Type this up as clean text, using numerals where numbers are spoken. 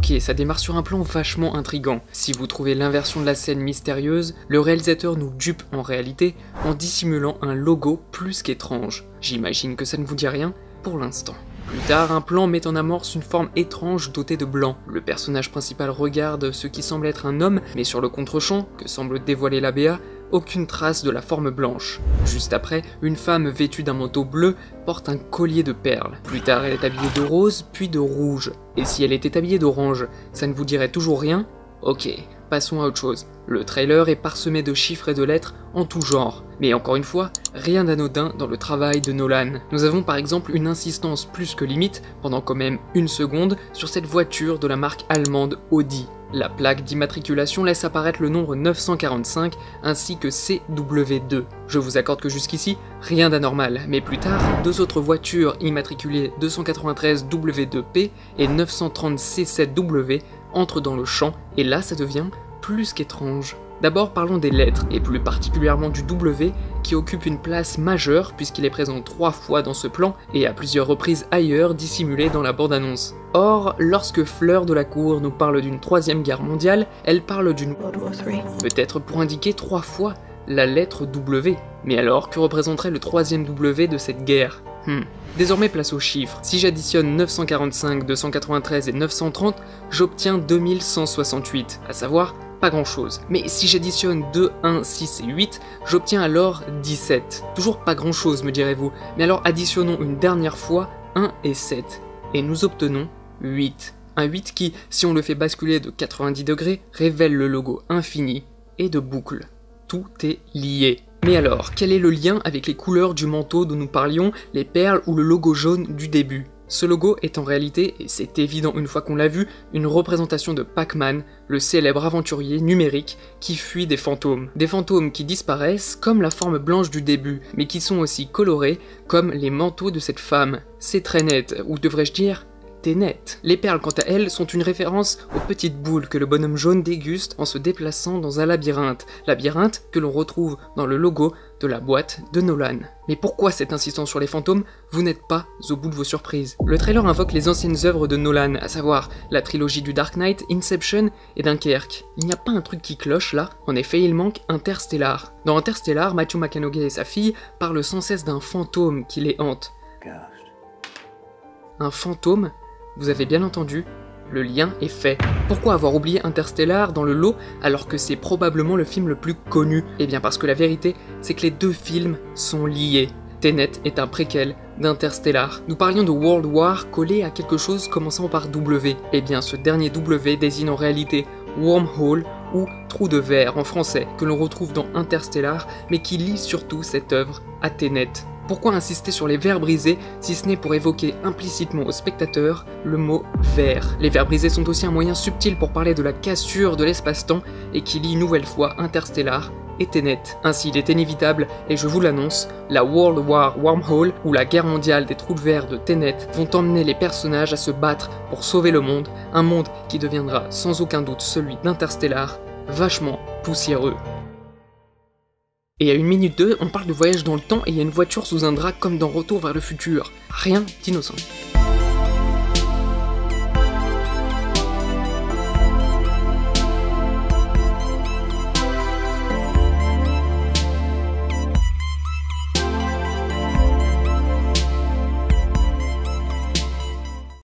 Ok, ça démarre sur un plan vachement intriguant. Si vous trouvez l'inversion de la scène mystérieuse, le réalisateur nous dupe en réalité en dissimulant un logo plus qu'étrange. J'imagine que ça ne vous dit rien pour l'instant. Plus tard, un plan met en amorce une forme étrange dotée de blanc. Le personnage principal regarde ce qui semble être un homme, mais sur le contre-champ, que semble dévoiler la BA, aucune trace de la forme blanche. Juste après, une femme vêtue d'un manteau bleu porte un collier de perles. Plus tard, elle est habillée de rose, puis de rouge. Et si elle était habillée d'orange, ça ne vous dirait toujours rien? Ok, passons à autre chose. Le trailer est parsemé de chiffres et de lettres en tout genre. Mais encore une fois, rien d'anodin dans le travail de Nolan. Nous avons par exemple une insistance plus que limite, pendant quand même une seconde, sur cette voiture de la marque allemande Audi. La plaque d'immatriculation laisse apparaître le nombre 945 ainsi que CW2. Je vous accorde que jusqu'ici, rien d'anormal, mais plus tard, deux autres voitures immatriculées 293 W2P et 930 C7W entrent dans le champ, et là ça devient plus qu'étrange. D'abord parlons des lettres, et plus particulièrement du W, qui occupe une place majeure puisqu'il est présent 3 fois dans ce plan et à plusieurs reprises ailleurs dissimulé dans la bande-annonce. Or, lorsque Fleur de la Cour nous parle d'une 3e guerre mondiale, elle parle d'une peut-être pour indiquer 3 fois la lettre W. Mais alors, que représenterait le 3e W de cette guerre? Désormais place aux chiffres. Si j'additionne 945, 293 et 930, j'obtiens 2168, à savoir pas grand chose. Mais si j'additionne 2, 1, 6 et 8, j'obtiens alors 17. Toujours pas grand chose me direz-vous, mais alors additionnons une dernière fois 1 et 7, et nous obtenons 8. Un 8 qui, si on le fait basculer de 90 degrés, révèle le logo infini et de boucle. Tout est lié. Mais alors, quel est le lien avec les couleurs du manteau dont nous parlions, les perles ou le logo jaune du début? Ce logo est en réalité, et c'est évident une fois qu'on l'a vu, une représentation de Pac-Man, le célèbre aventurier numérique qui fuit des fantômes. Des fantômes qui disparaissent comme la forme blanche du début, mais qui sont aussi colorés comme les manteaux de cette femme. C'est très net, ou devrais-je dire net. Les perles, quant à elles, sont une référence aux petites boules que le bonhomme jaune déguste en se déplaçant dans un labyrinthe que l'on retrouve dans le logo de la boîte de Nolan. Mais pourquoi cette insistance sur les fantômes? Vous n'êtes pas au bout de vos surprises. Le trailer invoque les anciennes œuvres de Nolan, à savoir la trilogie du Dark Knight, Inception et Dunkerque. Il n'y a pas un truc qui cloche là? En effet, il manque Interstellar. Dans Interstellar, Matthew McConaughey et sa fille parlent sans cesse d'un fantôme qui les hante. Un fantôme? Vous avez bien entendu, le lien est fait. Pourquoi avoir oublié Interstellar dans le lot alors que c'est probablement le film le plus connu? Eh bien parce que la vérité, c'est que les deux films sont liés. Tenet est un préquel d'Interstellar. Nous parlions de World War collé à quelque chose commençant par W. Eh bien ce dernier W désigne en réalité Wormhole ou Trou de verre en français, que l'on retrouve dans Interstellar, mais qui lie surtout cette œuvre à Tenet. Pourquoi insister sur les verres brisés si ce n'est pour évoquer implicitement au spectateur le mot verre? Les verres brisés sont aussi un moyen subtil pour parler de la cassure de l'espace-temps et qui lie une nouvelle fois Interstellar et Tenet. Ainsi il est inévitable, et je vous l'annonce, la World War Wormhole ou la guerre mondiale des trous de verre de Tenet vont emmener les personnages à se battre pour sauver le monde, un monde qui deviendra sans aucun doute celui d'Interstellar, vachement poussiéreux. Et à 1 minute 2, on parle de voyage dans le temps et il y a une voiture sous un drap comme dans Retour vers le futur. Rien d'innocent.